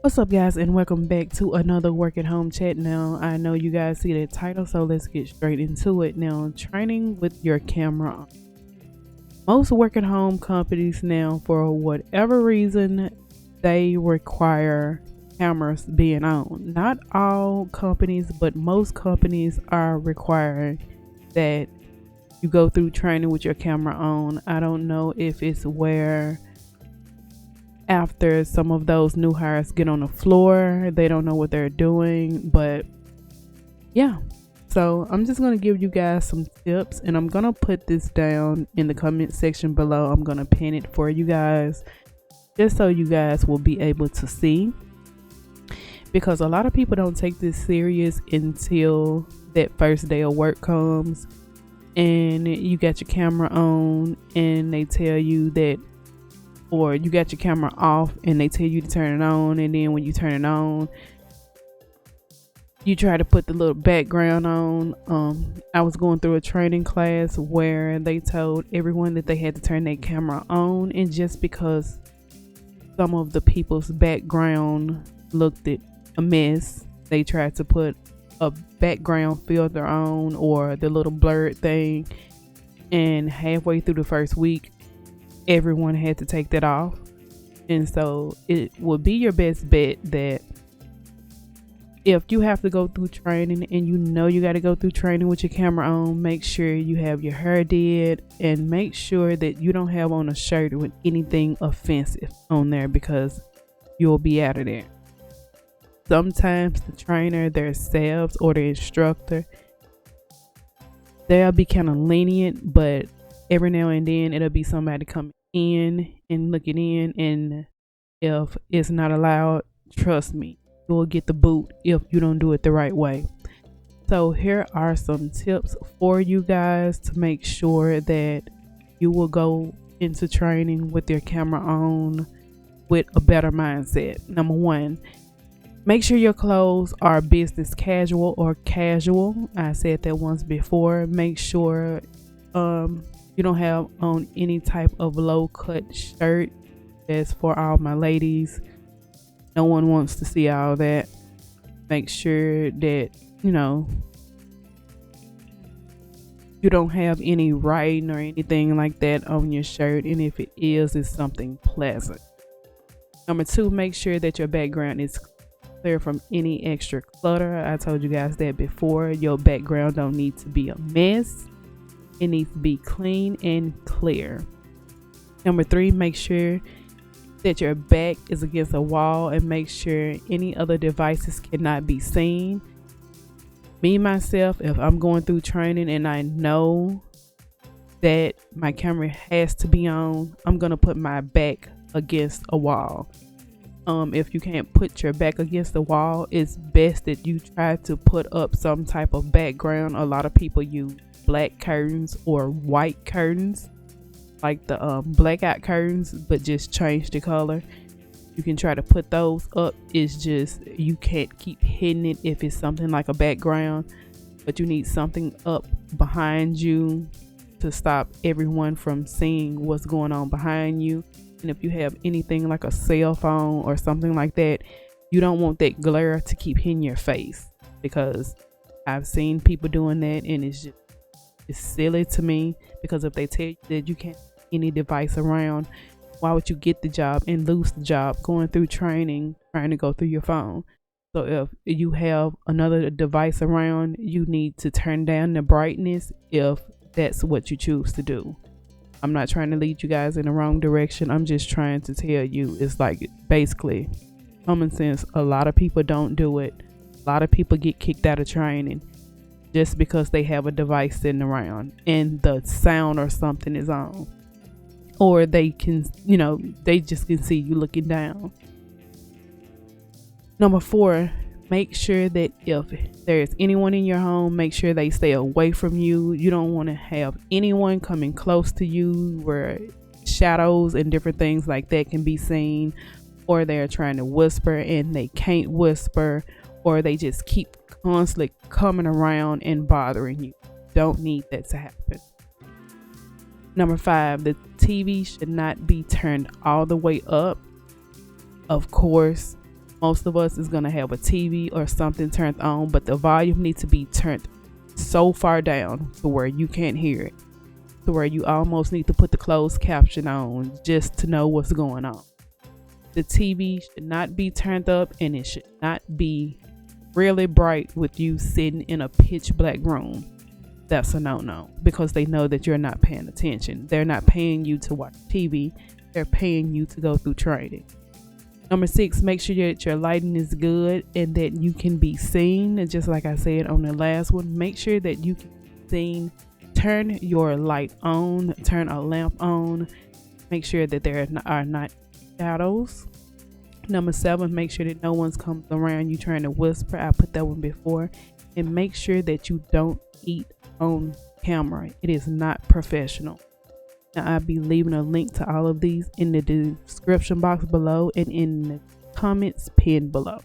What's up, guys, and welcome back to another work at home chat. Now, I know you guys see the title, so let's get straight into it. Now, training with your camera on. Most work at home companies now, for whatever reason, they require cameras being on. Not all companies, but most companies are requiring that you go through training with your camera on. I don't know if it's where after some of those new hires get on the floor, they don't know what they're doing, but yeah. So I'm just going to give you guys some tips, and I'm going to put this down in the comment section below. I'm going to pin it for you guys just so you guys will be able to see, because a lot of people don't take this serious until that first day of work comes and you got your camera on and they tell you that, or you got your camera off and they tell you to turn it on, and then when you turn it on, you try to put the little background on. I was going through a training class where they told everyone that they had to turn their camera on, and just because some of the people's background looked at a mess, they tried to put a background filter on or the little blurred thing, and halfway through the first week everyone had to take that off. And so it would be your best bet that if you have to go through training and you know you got to go through training with your camera on, make sure you have your hair did, and make sure that you don't have on a shirt with anything offensive on there, because you'll be out of there. Sometimes the trainer themselves or the instructor, they'll be kind of lenient, but every now and then it'll be somebody coming in and looking in, and if it's not allowed, trust me, you'll get the boot if you don't do it the right way. So here are some tips for you guys to make sure that you will go into training with your camera on with a better mindset. Number one, make sure your clothes are business casual or casual. I said that once before. Make sure you don't have on any type of low cut shirt. That's for all my ladies. No one wants to see all that. Make sure that you don't have any writing or anything like that on your shirt, and if it is, it's something pleasant. Number two, make sure that your background is clear from any extra clutter. I told you guys that before. Your background don't need to be a mess. It needs to be clean and clear. Number three, make sure that your back is against a wall, and make sure any other devices cannot be seen. Me, myself, if I'm going through training and I know that my camera has to be on, I'm going to put my back against a wall. If you can't put your back against the wall, it's best that you try to put up some type of background. A lot of people use black curtains or white curtains, like the blackout curtains, but just change the color. You can try to put those up. It's just you can't keep hitting it if it's something like a background, but you need something up behind you to stop everyone from seeing what's going on behind you. And if you have anything like a cell phone or something like that, you don't want that glare to keep hitting your face, because I've seen people doing that, and it's silly to me, because if they tell you that you can't have any device around, why would you get the job and lose the job going through training trying to go through your phone? So if you have another device around, you need to turn down the brightness if that's what you choose to do. I'm not trying to lead you guys in the wrong direction. I'm just trying to tell you, it's like basically common sense. A lot of people don't do it. A lot of people get kicked out of training just because they have a device sitting around and the sound or something is on, or they can, they just can see you looking down. Number four, make sure that if there's anyone in your home, make sure they stay away from you. You don't want to have anyone coming close to you where shadows and different things like that can be seen, or they're trying to whisper and they can't whisper, or they just keep constantly coming around and bothering you. Don't need that to happen. Number five, the TV should not be turned all the way up. Of course, Most of us is going to have a TV or something turned on, but the volume needs to be turned so far down to where you can't hear it, to where you almost need to put the closed caption on just to know what's going on. The TV should not be turned up, and it should not be really bright with you sitting in a pitch black room. That's a no-no, because they know that you're not paying attention. They're not paying you to watch TV. They're paying you to go through training. Number 6, make sure that your lighting is good and that you can be seen. And just like I said on the last one, make sure that you can be seen. Turn your light on, turn a lamp on. Make sure that there are not shadows. Number 7, make sure that no one comes around you trying to whisper. I put that one before. And make sure that you don't eat on camera. It is not professional. Now, I'll be leaving a link to all of these in the description box below and in the comments pinned below.